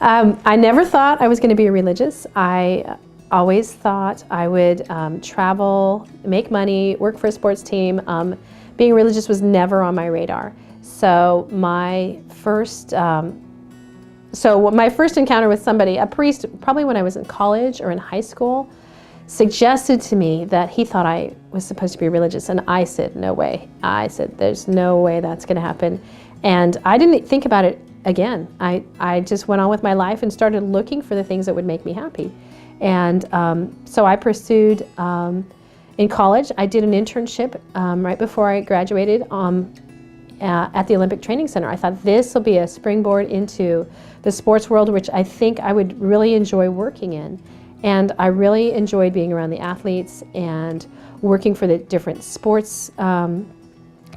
I never thought I was going to be religious. I always thought I would travel, make money, work for a sports team. Being religious was never on my radar. So my first encounter with somebody, a priest, probably when I was in college or in high school, suggested to me that he thought I was supposed to be religious, and I said, no way. I said, there's no way that's going to happen. And I didn't think about it again. I just went on with my life and started looking for the things that would make me happy. And so I pursued, in college, I did an internship right before I graduated at the Olympic Training Center. I thought this will be a springboard into the sports world, which I think I would really enjoy working in. And I really enjoyed being around the athletes and working for the different sports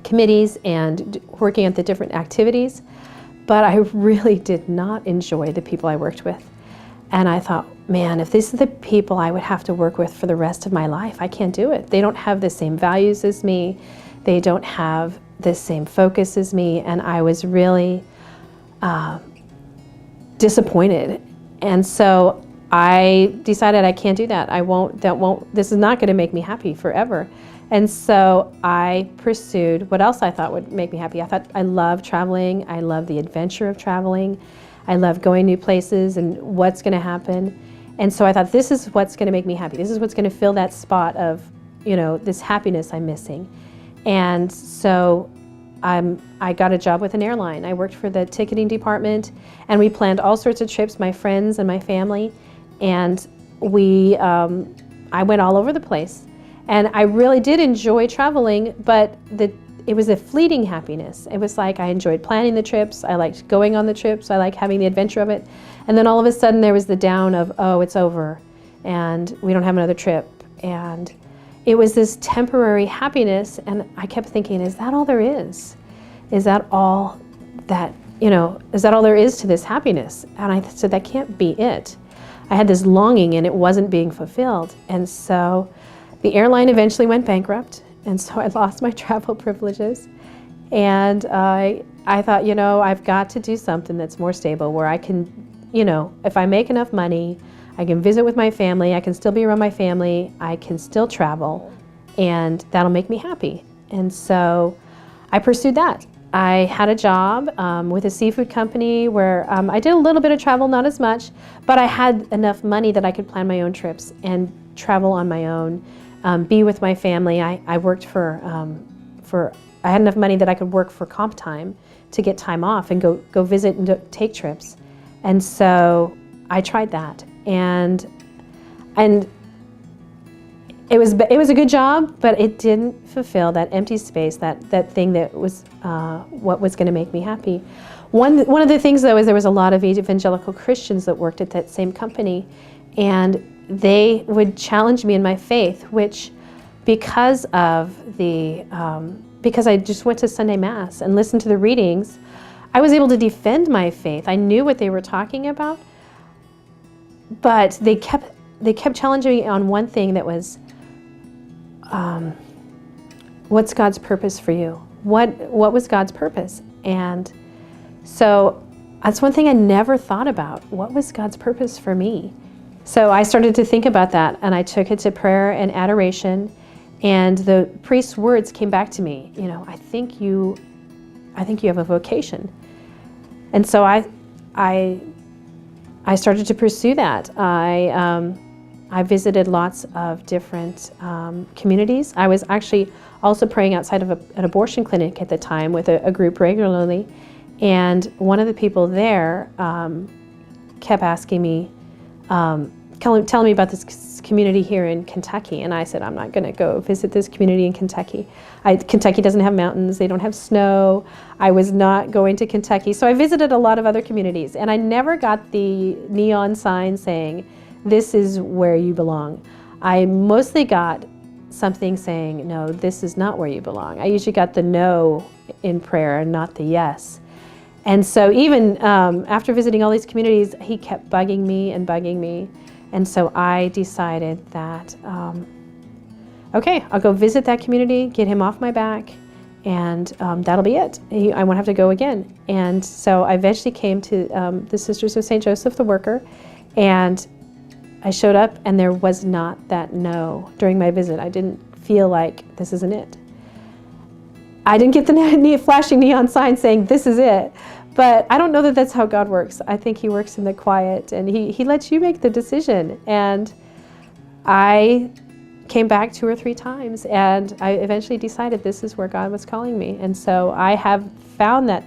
committees and working at the different activities. But I really did not enjoy the people I worked with. And I thought, man, if these are the people I would have to work with for the rest of my life, I can't do it. They don't have the same values as me. They don't have the same focus as me. And I was really disappointed. And so I decided I can't do that. This is not going to make me happy forever. And so I pursued what else I thought would make me happy. I love traveling. I love the adventure of traveling. I love going new places and what's going to happen. And so I thought, this is what's going to make me happy. This is what's going to fill that spot of, this happiness I'm missing. And so I got a job with an airline. I worked for the ticketing department, and we planned all sorts of trips, my friends and my family. And I went all over the place. And I really did enjoy traveling, but it was a fleeting happiness. It was like I enjoyed planning the trips, I liked going on the trips, I liked having the adventure of it. And then all of a sudden there was the down of, oh, it's over, and we don't have another trip. And it was this temporary happiness, and I kept thinking, is that all there is? Is that all there is to this happiness? And I said, that can't be it. I had this longing and it wasn't being fulfilled. And so the airline eventually went bankrupt, and so I lost my travel privileges. And I thought, I've got to do something that's more stable, where I can, if I make enough money, I can visit with my family, I can still be around my family, I can still travel, and that'll make me happy. And so I pursued that. I had a job with a seafood company where I did a little bit of travel, not as much, but I had enough money that I could plan my own trips and travel on my own, be with my family. I worked I had enough money that I could work for comp time to get time off and go visit and take trips. And so I tried that, and it was a good job, but it didn't fulfill that empty space, that thing that was what was going to make me happy. One of the things, though, is there was a lot of evangelical Christians that worked at that same company, and they would challenge me in my faith, which because I just went to Sunday Mass and listened to the readings, I was able to defend my faith. I knew what they were talking about, but they kept challenging me on one thing that was, what's God's purpose for you? What was God's purpose? And so that's one thing I never thought about. What was God's purpose for me? So I started to think about that, and I took it to prayer and adoration, and the priest's words came back to me. I think you have a vocation. And so I started to pursue that. I visited lots of different communities. I was actually also praying outside of an abortion clinic at the time with a group regularly, and one of the people there kept asking me, telling me about this community here in Kentucky, and I said, I'm not going to go visit this community in Kentucky. Kentucky doesn't have mountains, they don't have snow. I was not going to Kentucky. So I visited a lot of other communities, and I never got the neon sign saying, this is where you belong. I mostly got something saying, no, this is not where you belong. I usually got the no in prayer and not the yes. And so even after visiting all these communities, he kept bugging me. And so I decided that, okay, I'll go visit that community, get him off my back, and that'll be it. I won't have to go again. And so I eventually came to the Sisters of St. Joseph the Worker, and I showed up, and there was not that no during my visit. I didn't feel like this isn't it. I didn't get the flashing neon sign saying this is it, but I don't know that that's how God works. I think He works in the quiet, and He lets you make the decision. And I came back 2 or 3 times, and I eventually decided this is where God was calling me. And so I have found that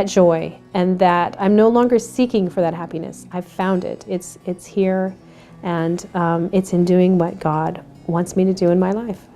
joy, and that I'm no longer seeking for that happiness. I've found it. It's here, and it's in doing what God wants me to do in my life.